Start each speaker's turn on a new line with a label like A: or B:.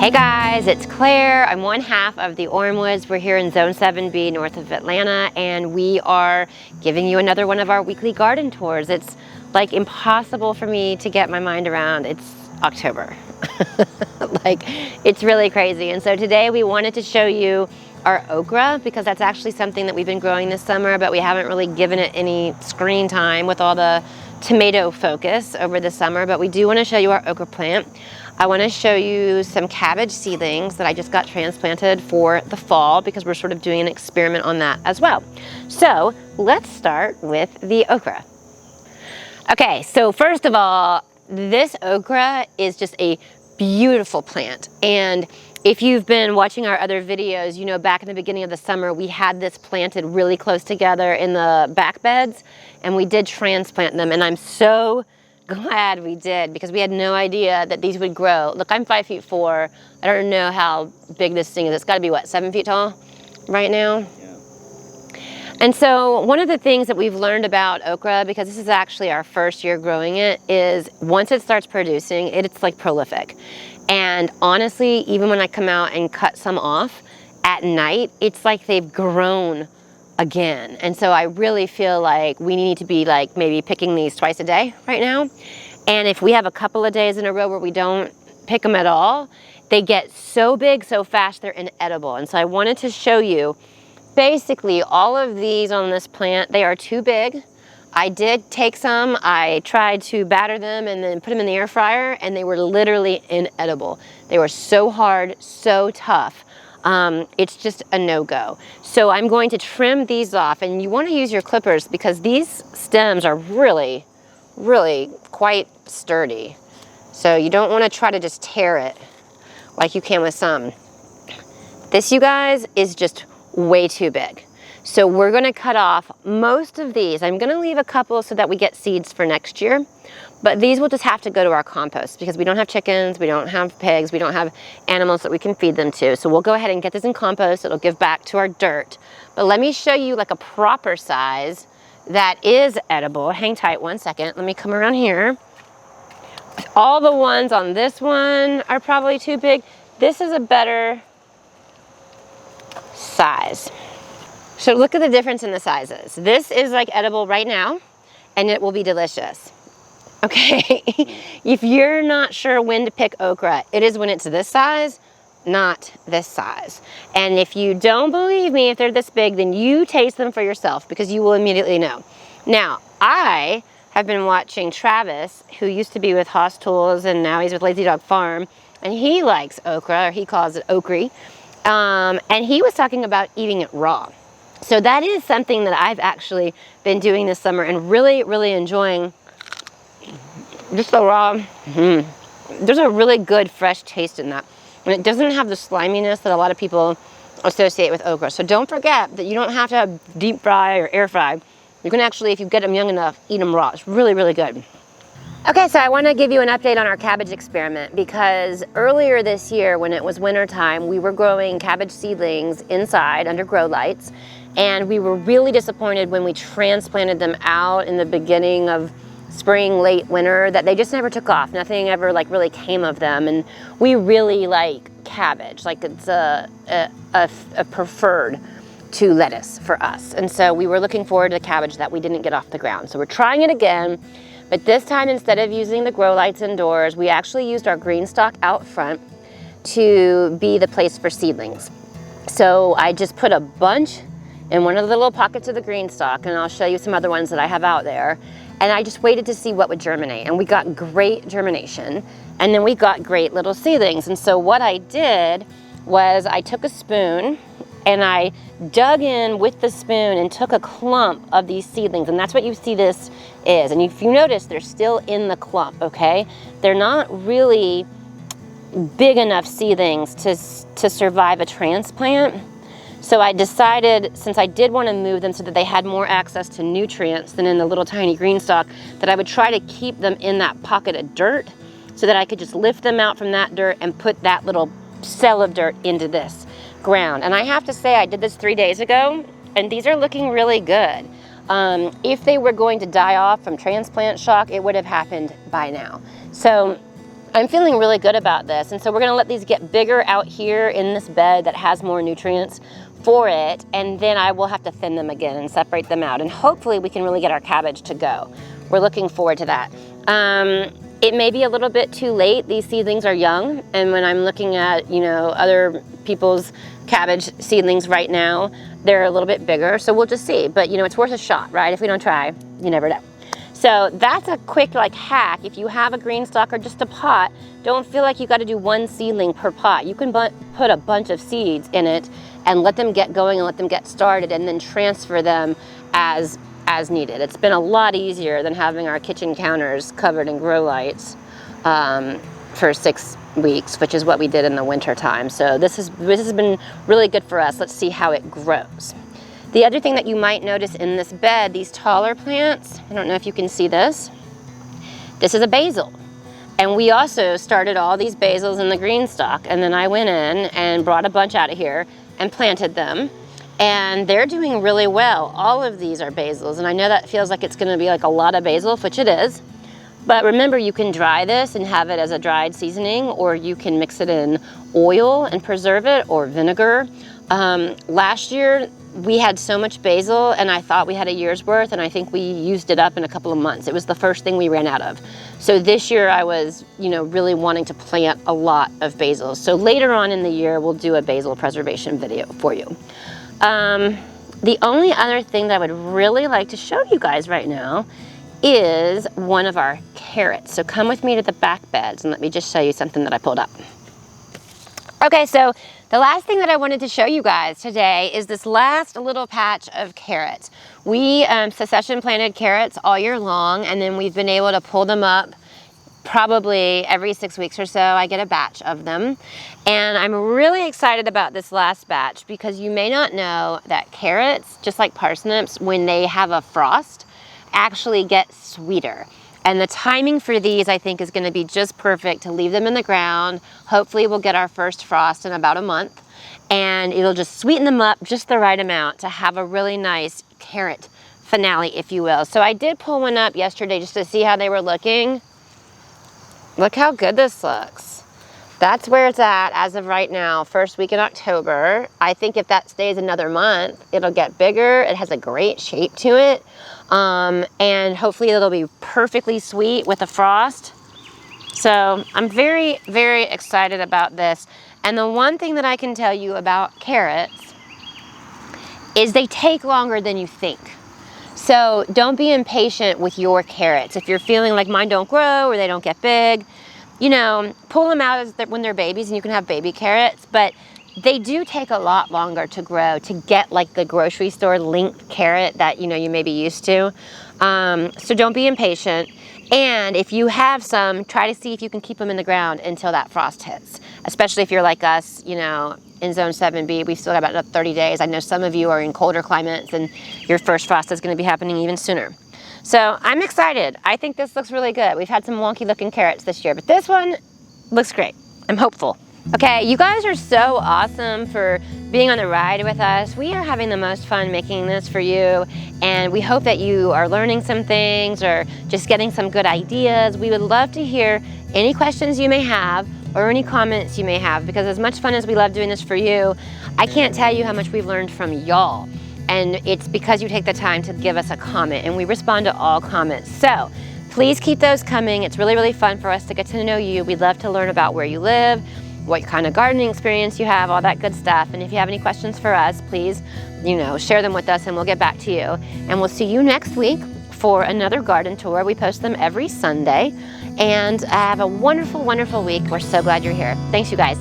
A: Hey guys, it's Claire. I'm one half of the Ormewoods. We're here in Zone 7B north of Atlanta, and we are giving you another one of our weekly garden tours. It's like impossible for me to get my mind around. It's October. Like, it's really crazy. And so today we wanted to show you our okra, because that's actually something that we've been growing this summer, but we haven't really given it any screen time with all the tomato focus over the summer. But we do want to show you our okra plant. I want to show you some cabbage seedlings that I just got transplanted for the fall, because we're sort of doing an experiment on that as well. So let's start with the okra. Okay, so first of all, this okra is just a beautiful plant. And if you've been watching our other videos, you know back in the beginning of the summer, we had this planted really close together in the back beds, and we did transplant them. And I'm so glad we did, because we had no idea that these would grow. Look, I'm 5'4". I don't know how big this thing is. It's got to be, what, 7 feet tall right now? Yeah. And so one of the things that we've learned about okra, because this is actually our first year growing it, is once it starts producing, it's like prolific. And honestly, even when I come out and cut some off at night, it's like they've grown again. And so I really feel like we need to be like maybe picking these twice a day right now. And if we have a couple of days in a row where we don't pick them at all, they get so big so fast they're inedible. And so I wanted to show you basically all of these on this plant. They are too big. I did take some, I tried to batter them and then put them in the air fryer, and they were literally inedible. They were so hard, so tough. It's just a no-go. So I'm going to trim these off, and you want to use your clippers because these stems are really, really quite sturdy. So you don't want to try to just tear it like you can with some. This, you guys, is just way too big. So we're going to cut off most of these. I'm going to leave a couple so that we get seeds for next year. But these will just have to go to our compost, because we don't have chickens, we don't have pigs, we don't have animals that we can feed them to. So we'll go ahead and get this in compost. It'll give back to our dirt. But let me show you like a proper size that is edible. Hang tight one second. Let me come around here. All the ones on this one are probably too big. This is a better size. So look at the difference in the sizes. This is like edible right now, and it will be delicious. Okay, if you're not sure when to pick okra, it is when it's this size, not this size. And if you don't believe me, if they're this big, then you taste them for yourself, because you will immediately know. Now, I have been watching Travis, who used to be with Hoss Tools, and now he's with Lazy Dog Farm, and he likes okra, or he calls it okra, and he was talking about eating it raw. So that is something that I've actually been doing this summer and really, really enjoying. Just the raw. There's a really good fresh taste in that. And it doesn't have the sliminess that a lot of people associate with okra. So don't forget that you don't have to have deep fry or air fry. You can actually, if you get them young enough, eat them raw. It's really, really good. Okay, so I want to give you an update on our cabbage experiment, because earlier this year when it was winter time, we were growing cabbage seedlings inside under grow lights. And we were really disappointed when we transplanted them out in the beginning of spring, late winter, that they just never took off. Nothing ever like really came of them. And we really like cabbage, like it's a preferred to lettuce for us. And so we were looking forward to cabbage that we didn't get off the ground. So we're trying it again, but this time instead of using the grow lights indoors, we actually used our green stock out front to be the place for seedlings. So I just put a bunch in one of the little pockets of the green stock, and I'll show you some other ones that I have out there. And I just waited to see what would germinate, and we got great germination, and then we got great little seedlings. And so what I did was I took a spoon and I dug in with the spoon and took a clump of these seedlings, and that's what you see this is. And if you notice, they're still in the clump, okay? They're not really big enough seedlings to survive a transplant. So I decided, since I did want to move them so that they had more access to nutrients than in the little tiny green stalk, that I would try to keep them in that pocket of dirt so that I could just lift them out from that dirt and put that little cell of dirt into this ground. And I have to say, I did this 3 days ago, and these are looking really good. If they were going to die off from transplant shock, it would have happened by now. So I'm feeling really good about this. And so we're gonna let these get bigger out here in this bed that has more nutrients for it. And then I will have to thin them again and separate them out. And hopefully we can really get our cabbage to go. We're looking forward to that. It may be a little bit too late. These seedlings are young. And when I'm looking at, you know, other people's cabbage seedlings right now, they're a little bit bigger. So we'll just see. But you know, it's worth a shot, right? If we don't try, you never know. So that's a quick like hack. If you have a green stalk or just a pot, don't feel like you got to do one seedling per pot. You can put a bunch of seeds in it and let them get going and let them get started, and then transfer them as needed. It's been a lot easier than having our kitchen counters covered in grow lights for 6 weeks, which is what we did in the winter time. So this has been really good for us. Let's see how it grows. The other thing that you might notice in this bed, these taller plants, I don't know if you can see this. This is a basil. And we also started all these basils in the green stalk, and then I went in and brought a bunch out of here and planted them. And they're doing really well. All of these are basils, and I know that feels like it's gonna be like a lot of basil, which it is. But remember, you can dry this and have it as a dried seasoning, or you can mix it in oil and preserve it, or vinegar. Last year, we had so much basil, and I thought we had a year's worth, and I think we used it up in a couple of months. It was the first thing we ran out of. So this year I was, you know, really wanting to plant a lot of basil. So later on in the year, we'll do a basil preservation video for you. The only other thing that I would really like to show you guys right now is one of our carrots. So come with me to the back beds and let me just show you something that I pulled up. Okay, so the last thing that I wanted to show you guys today is this last little patch of carrots. We succession planted carrots all year long, and then we've been able to pull them up probably every 6 weeks or so. I get a batch of them. And I'm really excited about this last batch because you may not know that carrots, just like parsnips, when they have a frost, actually get sweeter. And the timing for these, I think, is going to be just perfect to leave them in the ground. Hopefully we'll get our first frost in about a month, and it'll just sweeten them up just the right amount to have a really nice carrot finale, if you will. So I did pull one up yesterday just to see how they were looking. Look how good this looks. That's where it's at as of right now, first week in October. I think if that stays another month, it'll get bigger. It has a great shape to it. And hopefully it'll be perfectly sweet with a frost. So I'm very, very excited about this. And the one thing that I can tell you about carrots is they take longer than you think. So don't be impatient with your carrots. If you're feeling like mine don't grow or they don't get big, you know, pull them out when they're babies and you can have baby carrots, but they do take a lot longer to grow to get like the grocery store linked carrot that, you know, you may be used to. So don't be impatient. And if you have some, try to see if you can keep them in the ground until that frost hits, especially if you're like us, you know, in Zone 7B, we've still got about 30 days. I know some of you are in colder climates and your first frost is going to be happening even sooner. So I'm excited. I think this looks really good. We've had some wonky looking carrots this year, but this one looks great. I'm hopeful. Okay, you guys are so awesome for being on the ride with us. We are having the most fun making this for you, and we hope that you are learning some things or just getting some good ideas. We would love to hear any questions you may have or any comments you may have, because as much fun as we love doing this for you, I can't tell you how much we've learned from y'all. And it's because you take the time to give us a comment, and we respond to all comments. So please keep those coming. It's really, really fun for us to get to know you. We'd love to learn about where you live, what kind of gardening experience you have, all that good stuff. And if you have any questions for us, please, you know, share them with us and we'll get back to you. And we'll see you next week for another garden tour. We post them every Sunday. And have a wonderful, wonderful week. We're so glad you're here. Thanks, you guys.